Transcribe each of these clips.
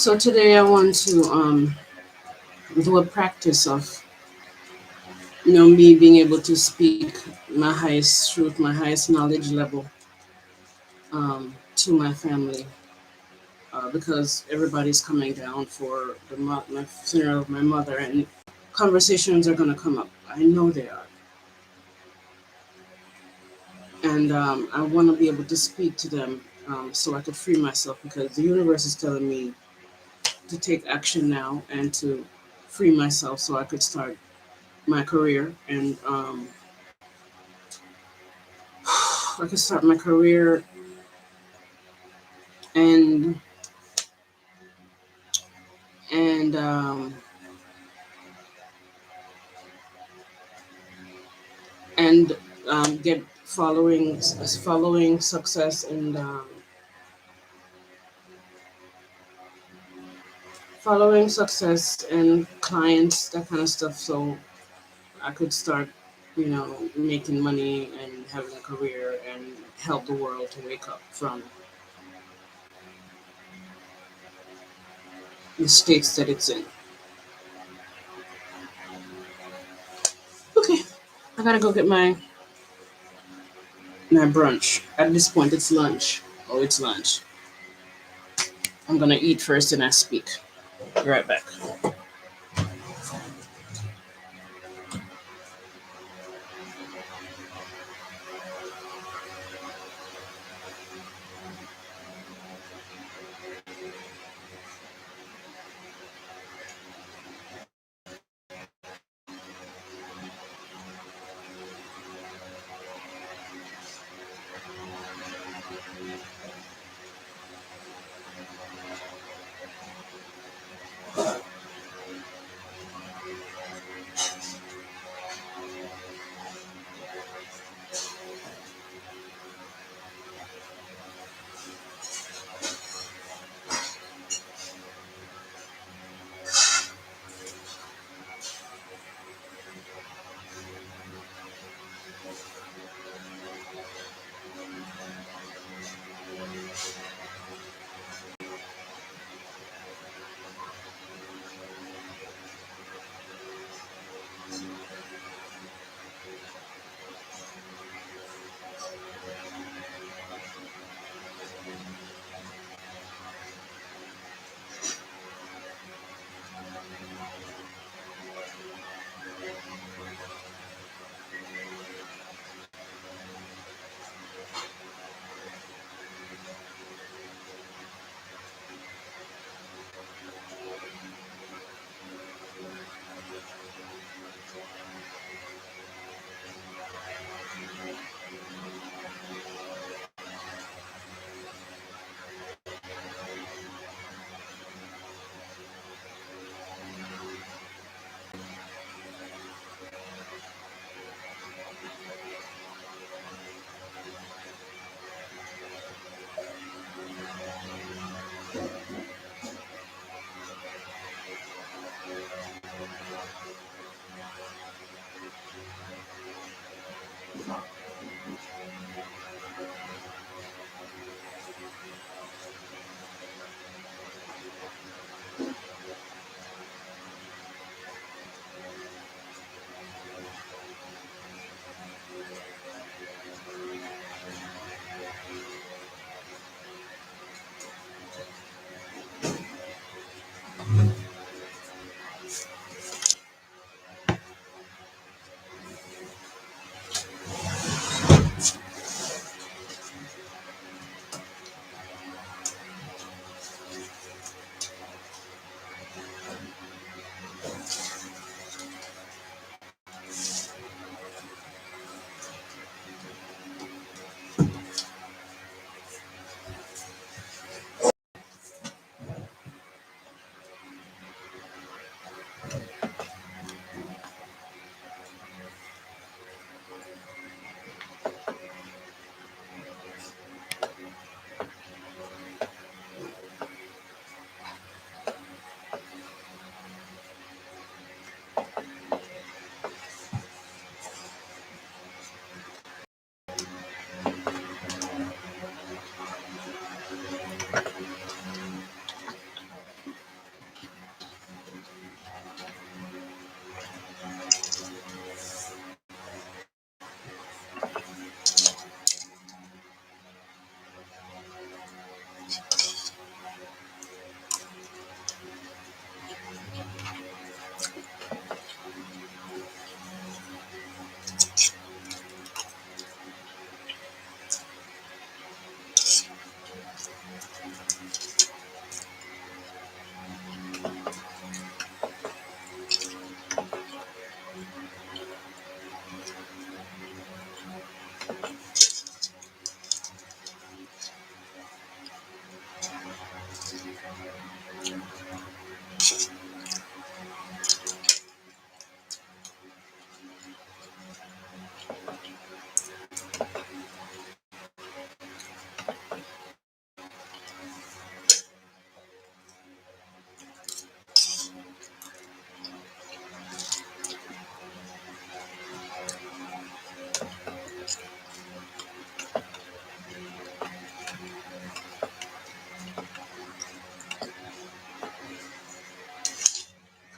So today I want to do a practice of me being able to speak my highest truth, my highest knowledge level to my family because everybody's coming down for my funeral of my mother, and conversations are going to come up. I know they are, and I want to be able to speak to them so I could free myself because the universe is telling me to take action now and to free myself so I could start my career and I could start my career and and um, and get following success and following success and clients, that kind of stuff. So I could start, making money and having a career and help the world to wake up from the states that it's in. Okay, I gotta go get my brunch. At this point, it's lunch. Oh, it's lunch. I'm gonna eat first and I speak. Be right back.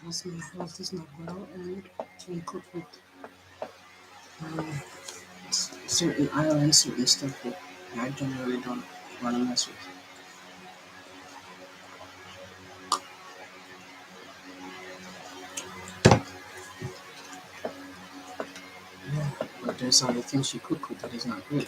because my health is not well and can't cook with um, certain islands, certain stuff that I generally don't want to mess with. Yeah, but there's other things she cook with that is not good.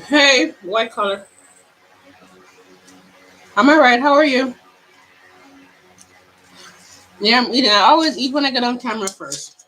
Hey, white collar. Am I right? How are you? Yeah, I'm eating. I always eat when I get on camera first.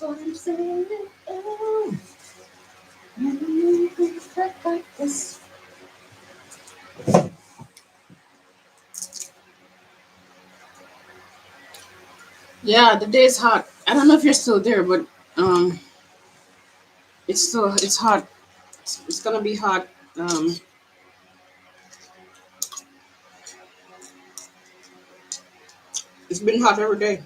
That's what I'm saying. Oh, like this. Yeah, the day is hot. I don't know if you're still there, but um, it's hot. It's gonna be hot. Um, it's been hot every day.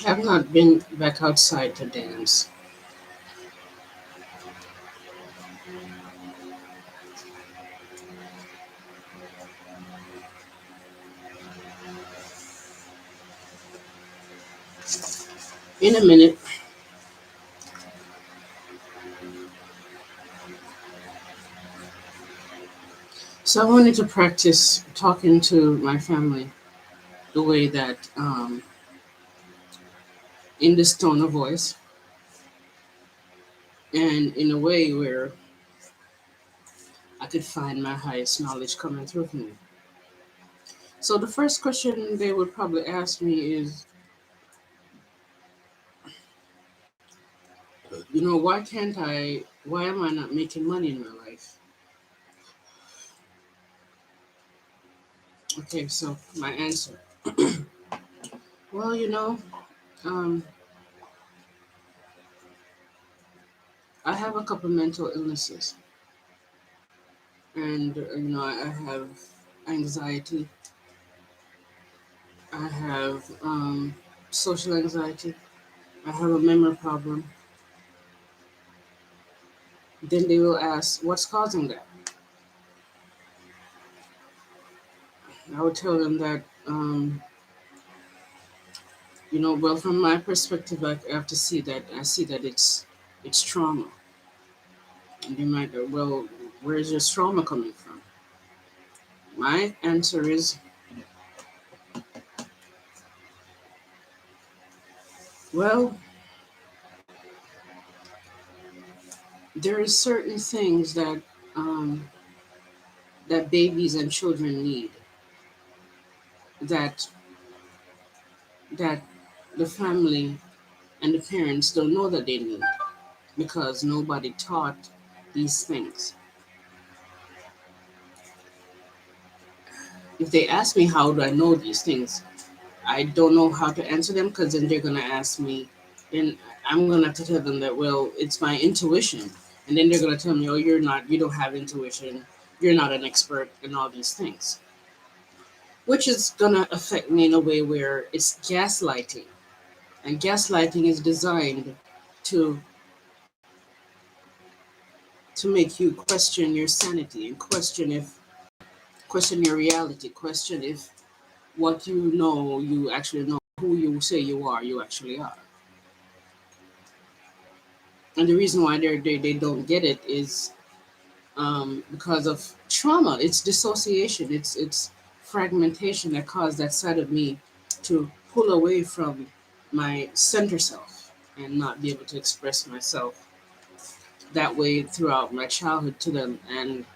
I've not been back outside to dance in a minute. So I wanted to practice talking to my family the way that, in this tone of voice, and in a way where I could find my highest knowledge coming through from me. So the first question they would probably ask me is, why am I not making money in my life? Okay, so my answer. Well, um, I have a couple mental illnesses, and I have anxiety. I have social anxiety. I have a memory problem. Then they will ask, what's causing that? I would tell them that, well, from my perspective, I have to see that I see that it's trauma. And they might go, well, where's your trauma coming from? My answer is, well, there is certain things um, that babies and children need that that the family and the parents don't know that they need because nobody taught these things. If they ask me how do I know these things, I don't know how to answer them because then they're gonna ask me, And I'm gonna have to tell them that, well, it's my intuition, and then they're gonna tell me, oh, you don't have intuition, you're not an expert, and all these things, which is gonna affect me in a way where it's gaslighting, and gaslighting is designed to make you question your sanity and question your reality, question if what you actually know, who you say you actually are. And the reason why they don't get it is because of trauma. It's dissociation. It's fragmentation that caused that side of me to pull away from my center self and not be able to express myself that way throughout my childhood to them and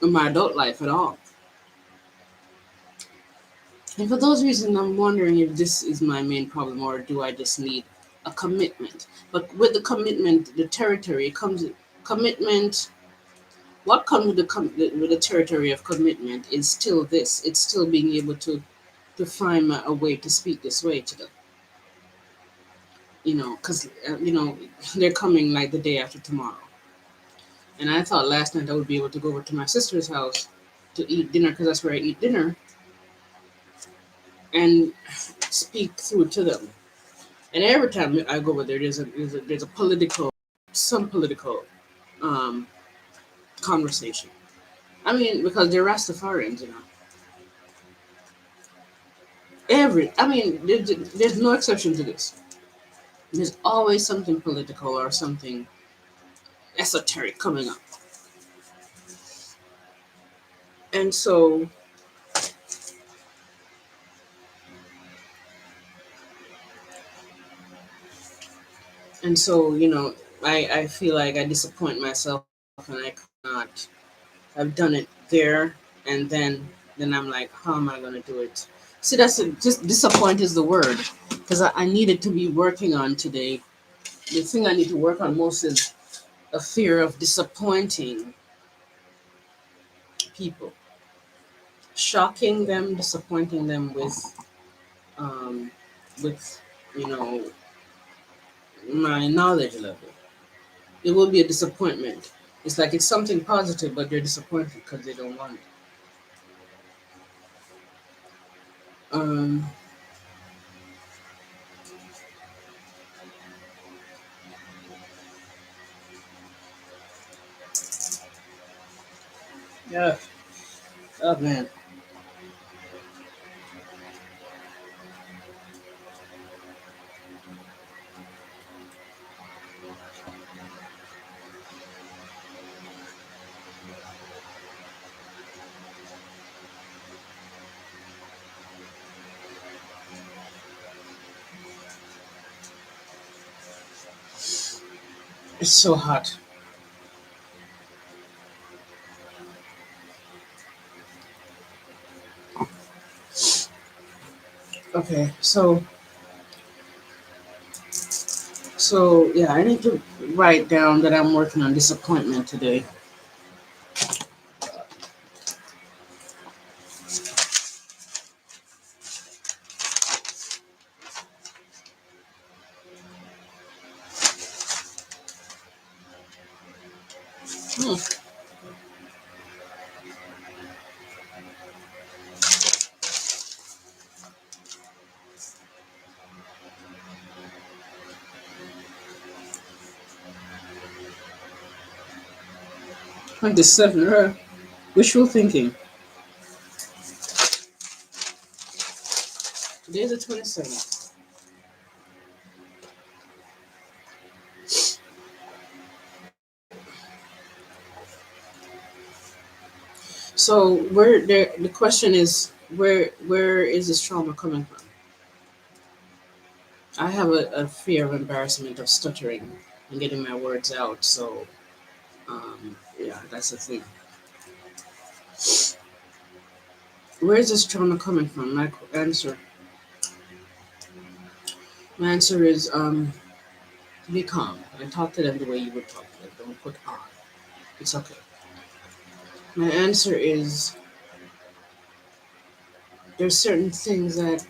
in my adult life at all. And for those reasons, I'm wondering if this is my main problem or do I just need a commitment? But with the commitment, the territory comes commitment. What comes with with the territory of commitment is still this. It's still being able to find a way to speak this way to them. Because they're coming like the day after tomorrow. And I thought last night I would be able to go over to my sister's house to eat dinner because that's where I eat dinner and speak through to them. And every time I go over there, there's a some political um, conversation. I mean, because they're Rastafarians, there's no exception to this. There's always something political or something esoteric coming up, and so I feel like I disappoint myself, and I cannot. I've done it there, and then I'm like, how am I gonna do it? See, just disappoint is the word, because I needed to be working on today. The thing I need to work on most is a fear of disappointing people, shocking them, disappointing them um, with you know my knowledge level. It will be a disappointment. It's like it's something positive, but they're disappointed because they don't want it. Um, yeah. Oh man, it's so hot. Okay, so yeah, I need to write down that I'm working on disappointment today. Hmm. Like the seven, wishful thinking. Today's the 27th. So the question is where is this trauma coming from? I have a fear of embarrassment of stuttering and getting my words out. So yeah, that's the thing. Where is this trauma coming from? My answer is be calm and talk to them the way you would talk to them. Don't put on. It's okay. My answer is there's certain things that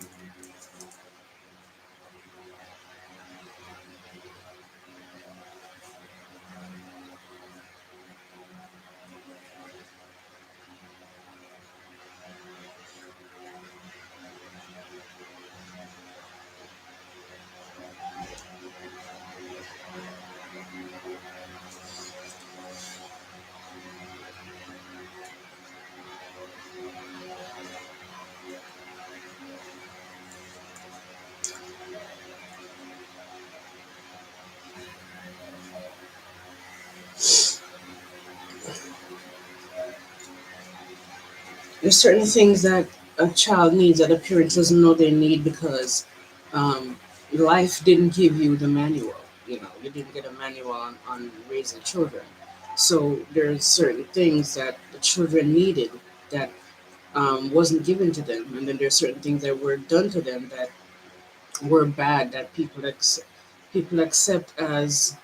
There's certain things that a child needs that a parent doesn't know they need because um, life didn't give you the manual. You know, you didn't get a manual on raising children. So there's certain things that the children needed that wasn't given to them, and then there's certain things that were done to them that were bad that people accept as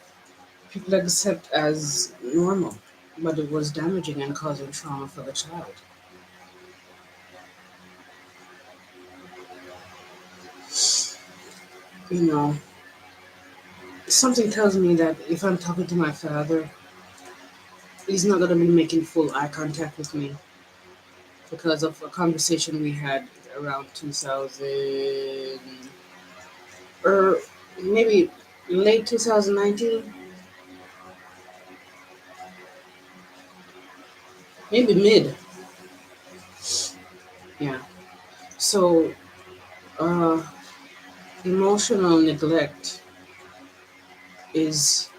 people accept as normal, but it was damaging and causing trauma for the child. You know, something tells me that if I'm talking to my father, he's not gonna be making full eye contact with me because of a conversation we had around 2000 or maybe late 2019, maybe mid. Yeah. So, uh, emotional neglect is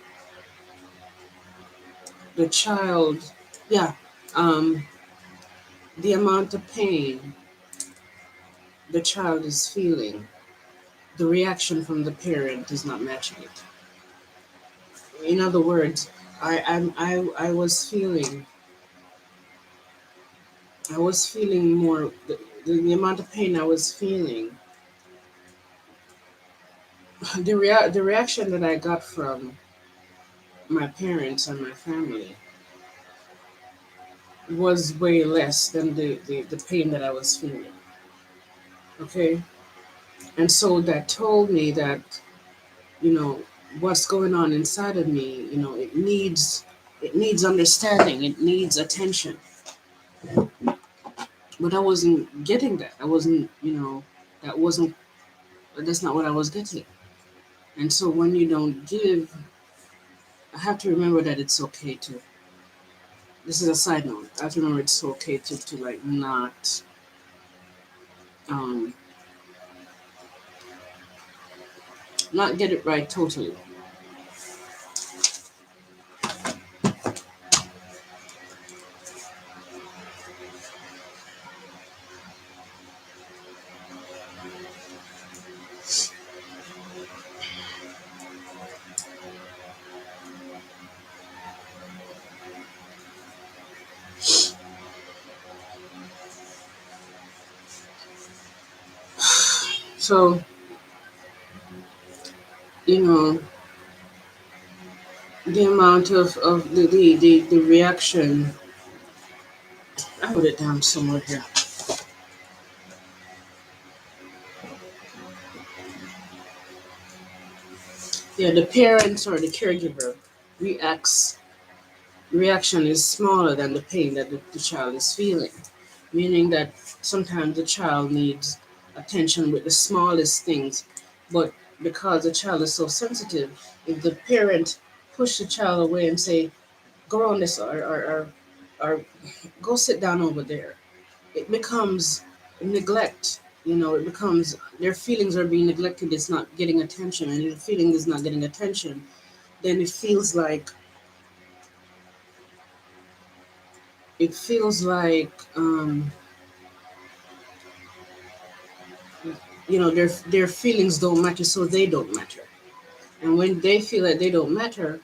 the child, yeah, um, the amount of pain the child is feeling, the reaction from the parent is not matching it. In other words, I was feeling, more, the amount of pain I was feeling, the reaction that I got from my parents and my family was way less than the pain that I was feeling. Okay? And so that told me that, you know, what's going on inside of me, it needs understanding, it needs attention. But I wasn't getting that. I wasn't, that wasn't that's not what I was getting. And so when you don't give, I have to remember that it's okay to, this is a side note, I have to remember it's okay to like um not get it right totally. So, you know, the amount of the reaction, I put it down somewhere here. Yeah, the parents or the caregiver reacts reaction is smaller than the pain that the child is feeling, meaning that sometimes the child needs attention with the smallest things, but because the child is so sensitive, if the parent push the child away and say, go on this, or go sit down over there, it becomes neglect. It becomes their feelings are being neglected, it's not getting attention, and if the feeling is not getting attention, then it feels like their feelings don't matter, so they don't matter. And when they feel that they don't matter,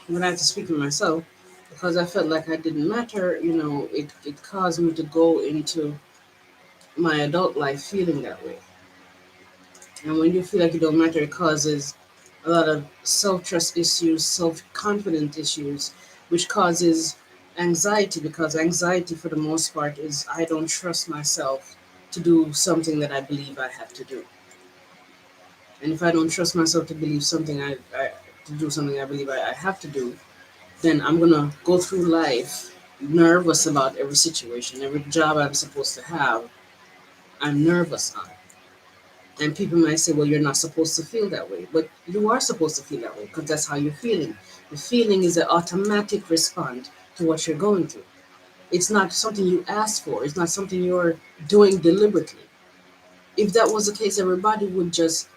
when I have to speak for myself, because I felt like I didn't matter, it caused me to go into my adult life feeling that way. And when you feel like you don't matter, it causes a lot of self trust issues, self confidence issues, which causes anxiety, because anxiety, for the most part, is I don't trust myself to do something that I believe I have to do. And if I don't trust myself to believe something to do something I believe I have to do, then I'm gonna go through life nervous about every situation, every job I'm supposed to have. I'm nervous on. And people might say, well, you're not supposed to feel that way. But you are supposed to feel that way because that's how you're feeling. The feeling is an automatic response to what you're going through. It's not something you ask for, it's not something you're doing deliberately. If that was the case, everybody would just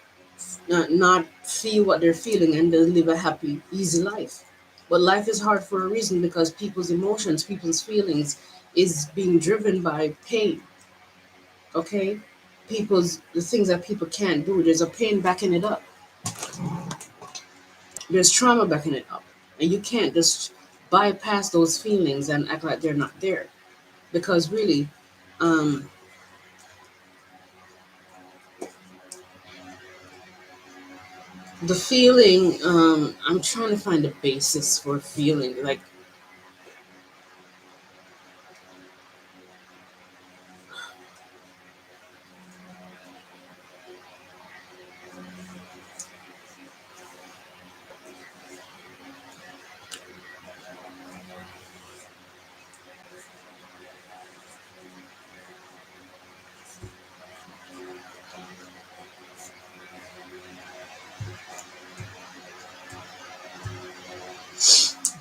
not feel what they're feeling and they'll live a happy, easy life. But life is hard for a reason because people's emotions, people's feelings is being driven by pain. Okay, the things that people can't do. There's a pain backing it up. There's trauma backing it up, and you can't just bypass those feelings and act like they're not there. Because really, um, the feeling, I'm trying to find a basis for feeling. Like,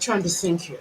trying to think here.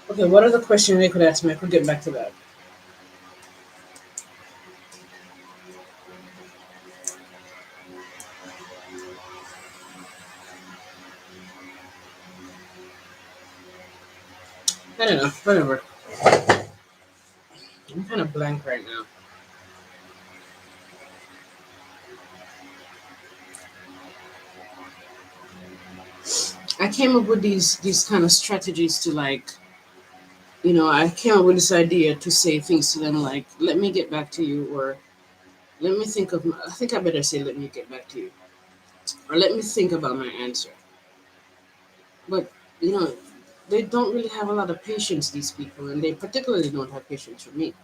Okay, what are the questions they could ask me? I could get back to that. I don't know. Whatever. I'm kind of blank right now. I came up with these kind of strategies to like, I came up with this idea to say things to them like, "Let me get back to you," or "Let me think of." I think I better say, "Let me get back to you," or "Let me think about my answer." But you know, they don't really have a lot of patience. These people, and they particularly don't have patience for me.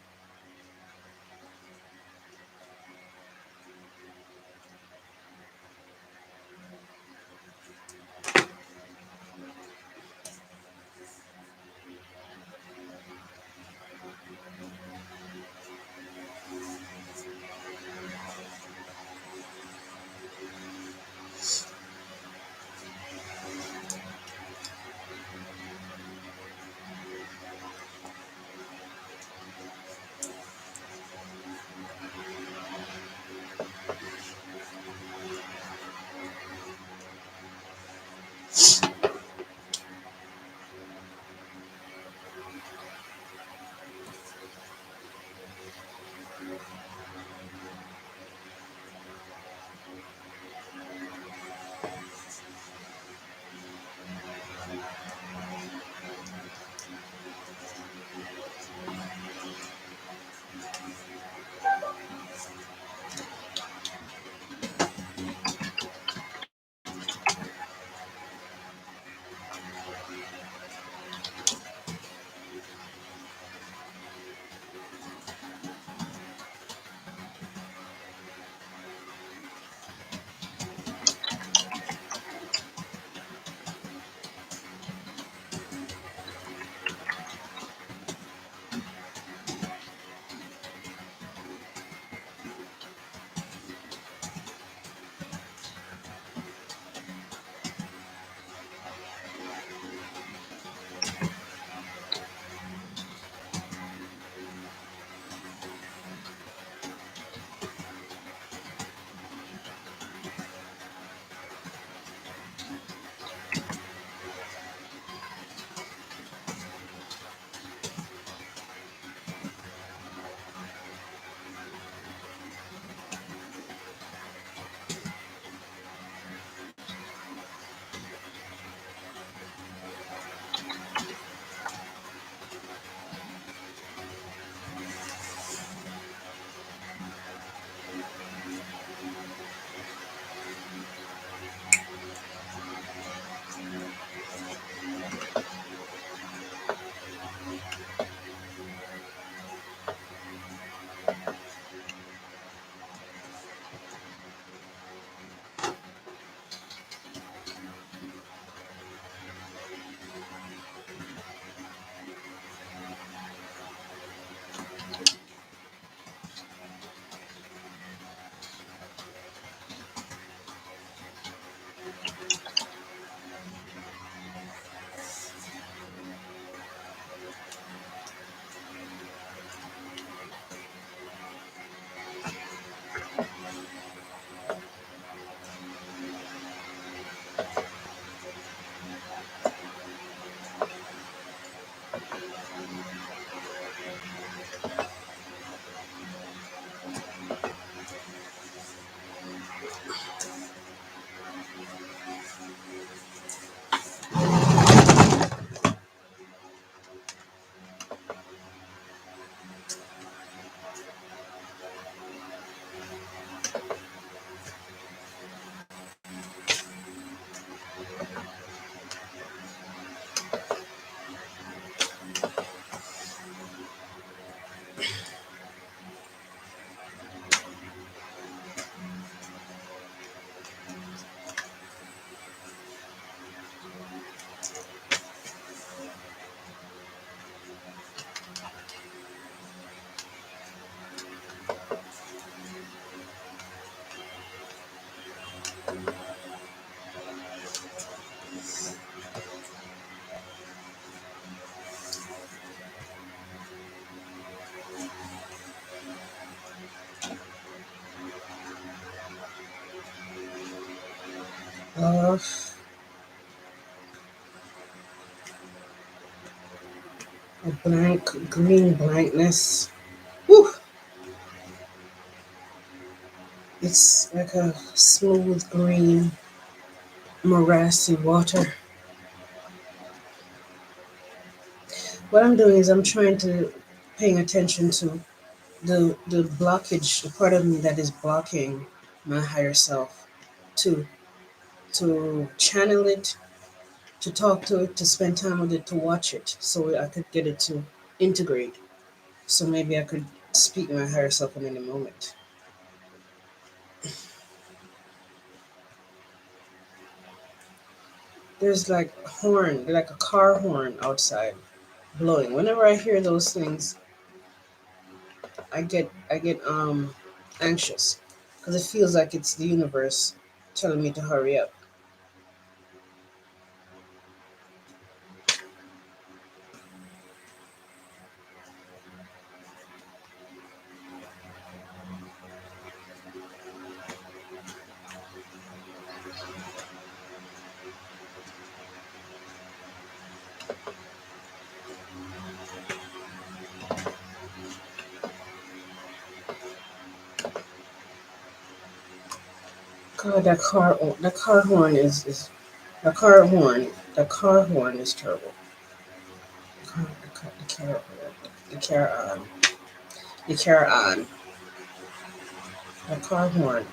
Uh, a blank green blankness. Whew, it's like a smooth green morassy water. What I'm doing is I'm trying to paying attention to the blockage, the part of me that is blocking my higher self, to channel it, to talk to it, to spend time with it, to watch it, so I could get it to integrate. So maybe I could speak my higher self in any moment. There's like a horn, like a car horn outside blowing. Whenever I hear those things, I get anxious because it feels like it's the universe telling me to hurry up. God, that car horn is the car horn. The car horn is terrible. The car, the car, the car on. The car horn.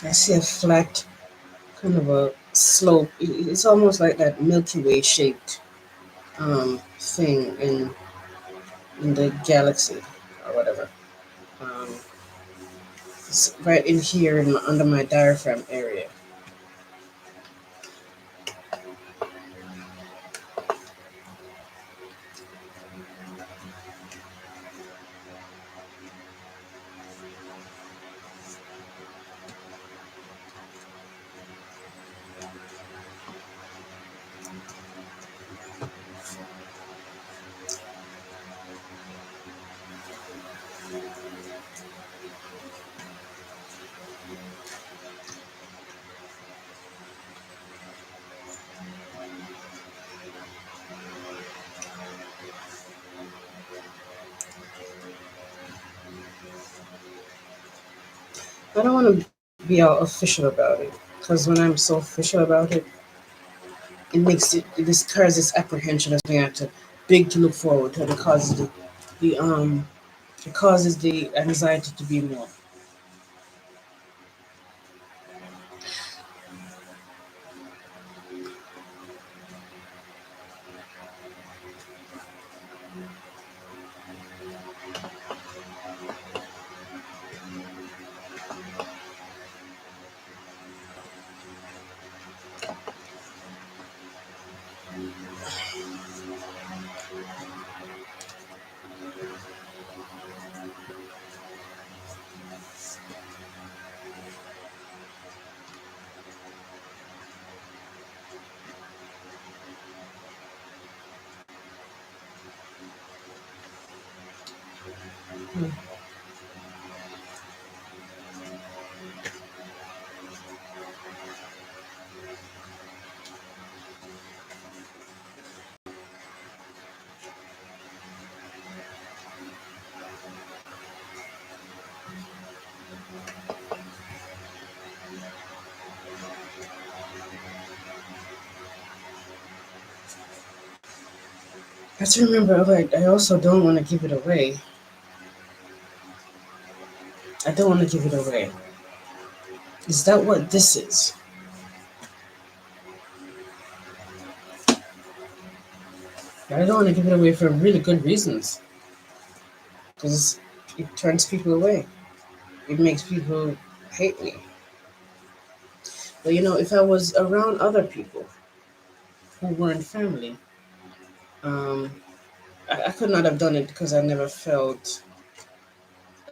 I see a flat, kind of a slope. It's almost like that Milky Way shaped thing in the galaxy or whatever. Um, it's right in here under my diaphragm area. I don't want to be all official about it. Because when I'm so official about it, it discourages this apprehension of something I have to big to look forward to. The it causes the anxiety to be more. Hmm. I have to remember, like, I also don't want to give it away. I don't want to give it away. Is that what this is? I don't want to give it away for really good reasons. Because it turns people away. It makes people hate me. But if I was around other people who weren't family, um, I could not have done it because I never felt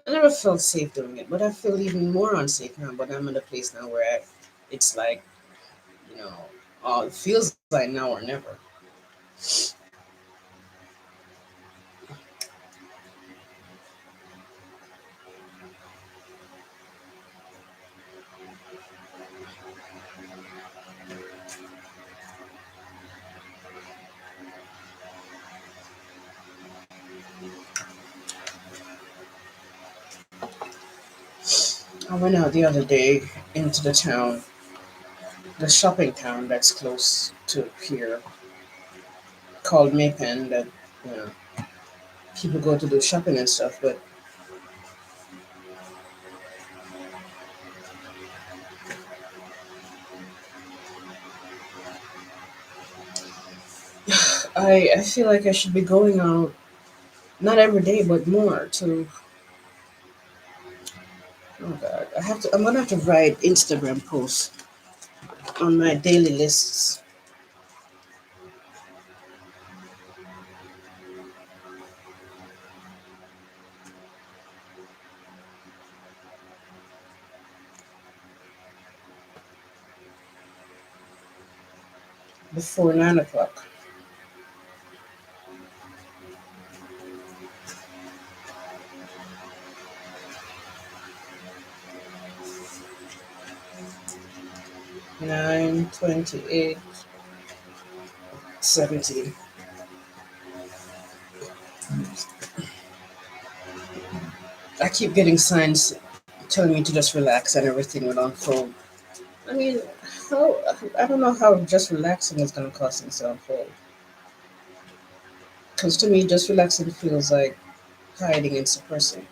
safe doing it. But I feel even more unsafe now. But I'm in a place now where it's like, you know, it feels like now or never. I went out the other day into the shopping town that's close to here, called Maypen. That you know people go to do shopping and stuff. But I feel like I should be going out not every day, but more to. Oh God, I'm gonna have to write Instagram posts on my daily lists before 9 o'clock. 9:28, 17. I keep getting signs telling me to just relax and everything will unfold. I mean, how I don't know how just relaxing is gonna cause things to unfold. Because to me, just relaxing feels like hiding and suppressing.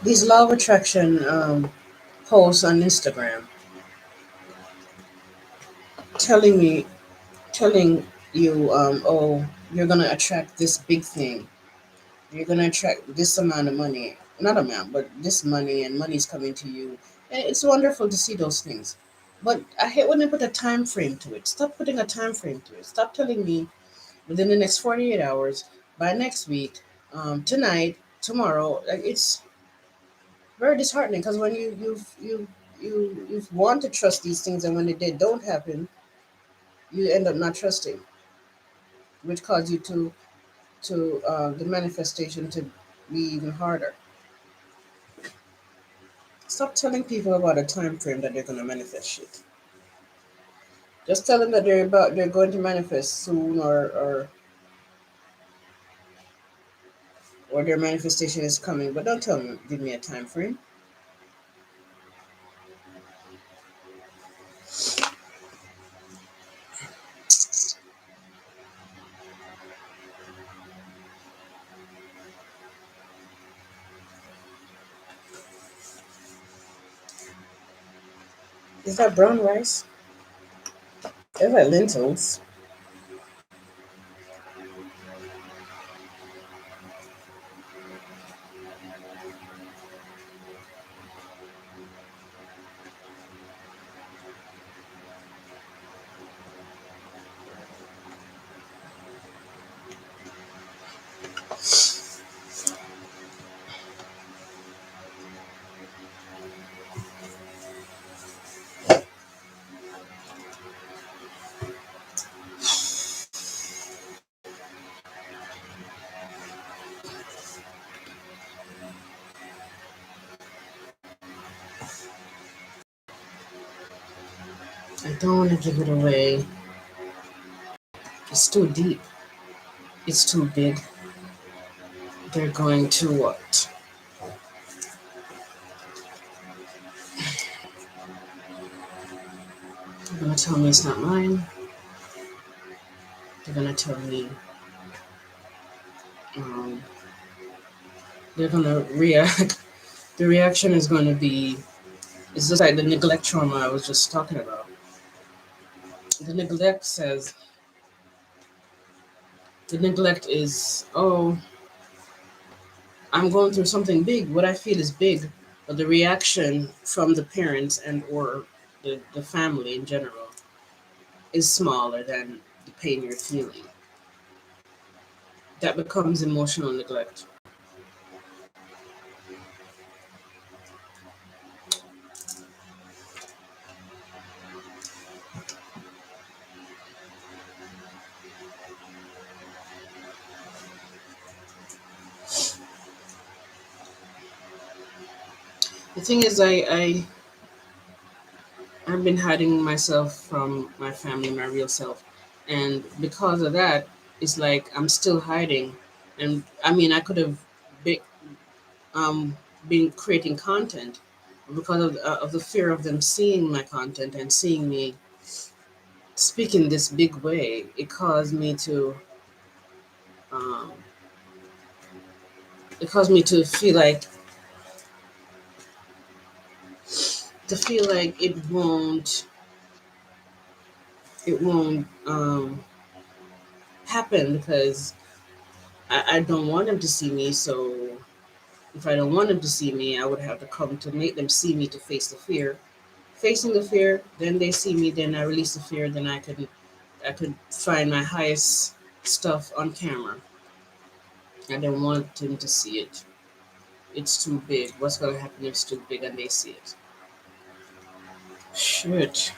these law of attraction posts on Instagram telling me, telling you, oh, you're gonna attract this big thing. You're gonna attract this amount of money, not amount, but this money, and money's coming to you. And it's wonderful to see those things. But I hate when they put a time frame to it. Stop putting a time frame to it. Stop telling me within the next 48 hours, by next week, tonight, tomorrow. Like, it's very disheartening because when you want to trust these things, and when they don't happen, you end up not trusting, which causes you to the manifestation to be even harder. Stop telling people about a time frame that they're going to manifest shit. Just tell them that they're going to manifest soon, or their manifestation is coming, but don't tell me, give me a time frame. Is that brown rice? They're like lentils. I don't want to give it away. It's too deep. It's too big. They're going to what? They're gonna tell me it's not mine. They're gonna tell me um, they're gonna react. The reaction is going to be, it's just like the neglect trauma I was just talking about. The neglect says, the neglect is, oh, I'm going through something big. What I feel is big, but the reaction from the parents and or the family in general is smaller than the pain you're feeling. That becomes emotional neglect. The thing is, I've been hiding myself from my family, my real self, and because of that, it's like I'm still hiding. And I mean, I could have been, been creating content because of the fear of them seeing my content and seeing me speak in this big way. It caused me to, um, it caused me to feel like it won't happen because I don't want them to see me. So if I don't want them to see me, I would have to come to make them see me to face the fear. Facing the fear, then they see me, then I release the fear, then I could find my highest stuff on camera. I don't want them to see it. It's too big. What's gonna happen if it's too big and they see it? Shit.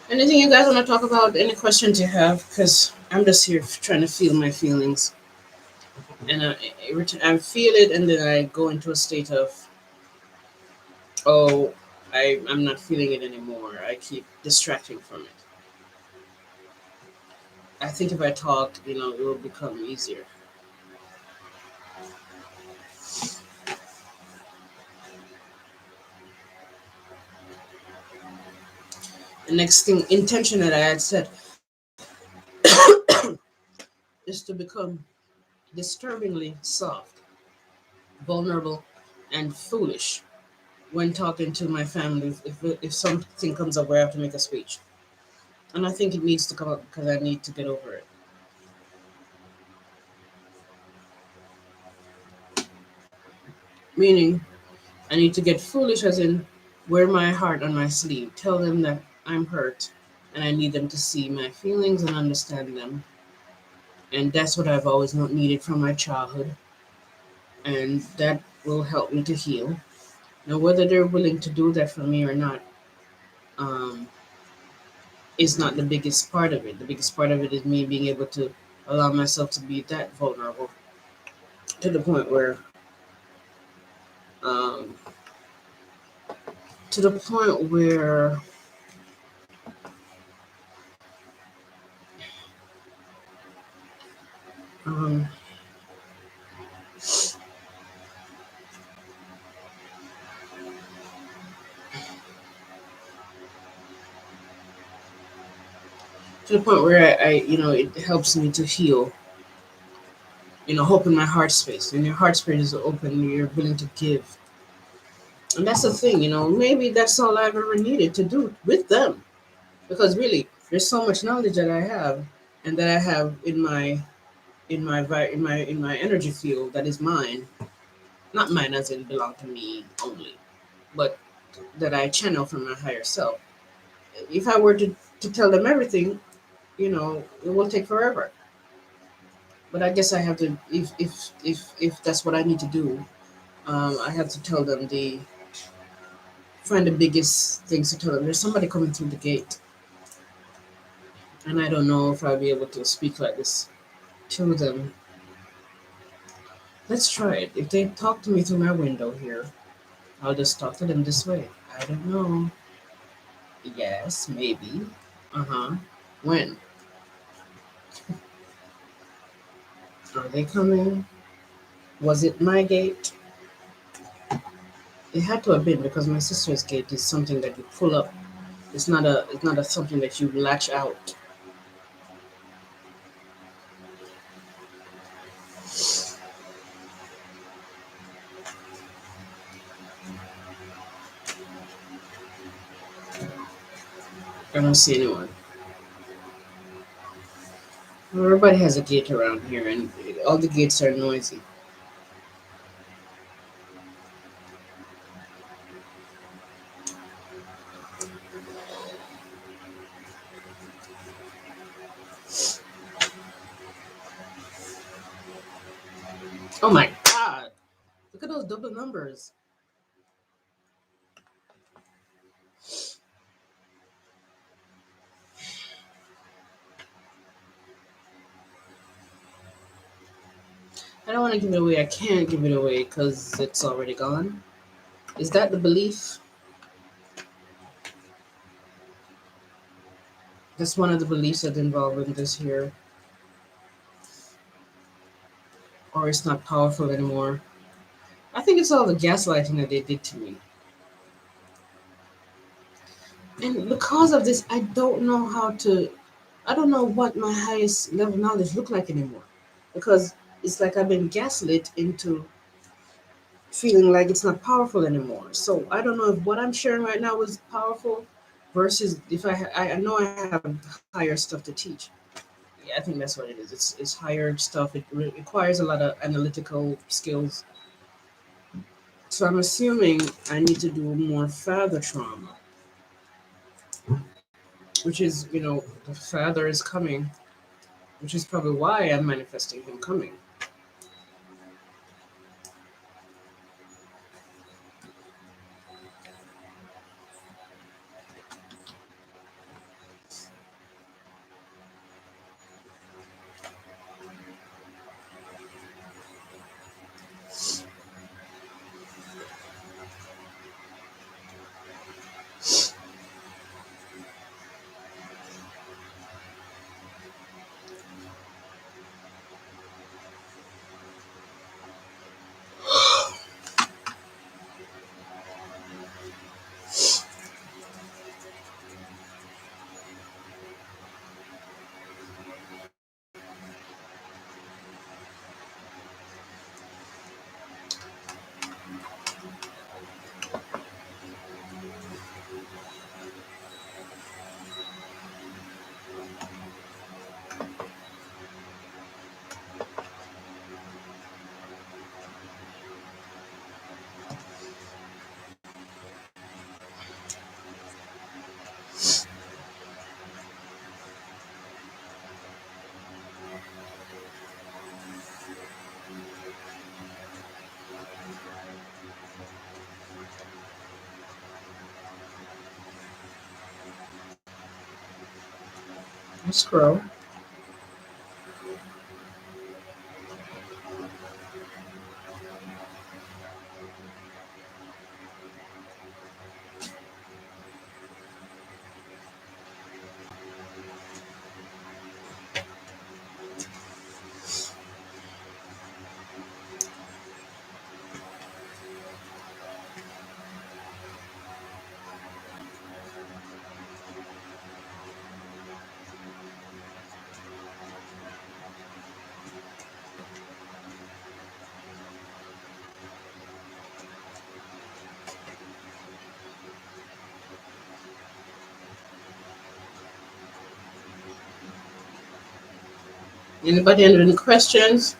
Anything you guys want to talk about? Any questions you have? Because I'm just here trying to feel my feelings, and I feel it, and then I go into a state of, oh, I'm not feeling it anymore. I keep distracting from it. I think if I talk, it will become easier. The next thing, intention that I had set is to become disturbingly soft, vulnerable, and foolish when talking to my family if something comes up where I have to make a speech. And I think it needs to come up because I need to get over it. Meaning, I need to get foolish, as in wear my heart on my sleeve, tell them that I'm hurt, and I need them to see my feelings and understand them. And that's what I've always not needed from my childhood, and that will help me to heal. Now, whether they're willing to do that for me or not, um, is not the biggest part of it. The biggest part of it is me being able to allow myself to be that vulnerable to the point where, um, to the point where, um, to the point where it helps me to heal. Open my heart space. When your heart space is open, you're willing to give, and that's the thing. Maybe that's all I've ever needed to do with them, because really, there's so much knowledge that I have, and that I have in my energy field that is mine, not mine as in belong to me only, but that I channel from my higher self. If I were to tell them everything, it will take forever. But I guess I have to, if that's what I need to do, I have to tell them find the biggest things to tell them. There's somebody coming through the gate, and I don't know if I'll be able to speak like this to them. Let's try it. If they talk to me through my window here, I'll just talk to them this way. I don't know. Yes, maybe. Uh huh. When? Are they coming? Was it my gate? It had to have been, because my sister's gate is something that you pull up. It's not a something that you latch out. I don't see anyone. Everybody has a gate around here, and all the gates are noisy. Oh my God! Look at those double numbers. I don't want to give it away. I can't give it away because it's already gone. Is that the belief? That's one of the beliefs that involve in this here, or it's not powerful anymore. I think it's all the gaslighting that they did to me. And because of this, I don't know what my highest level knowledge look like anymore. Because it's like I've been gaslit into feeling like it's not powerful anymore. So I don't know if what I'm sharing right now is powerful versus if I know I have higher stuff to teach. Yeah, I think that's what it is. It's higher stuff. It requires a lot of analytical skills. So I'm assuming I need to do more father trauma, which is, the father is coming, which is probably why I'm manifesting him coming. I scroll. Anybody have any questions?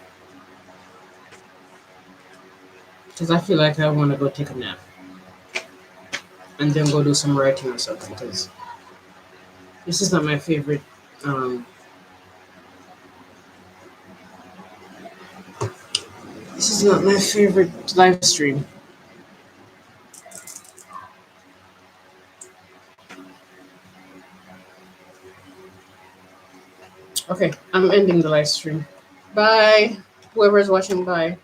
Because I feel like I want to go take a nap and then go do some writing or something. Because this is not my favorite. Um, this is not my favorite live stream. Okay, I'm ending the live stream. Bye. Whoever's watching, bye.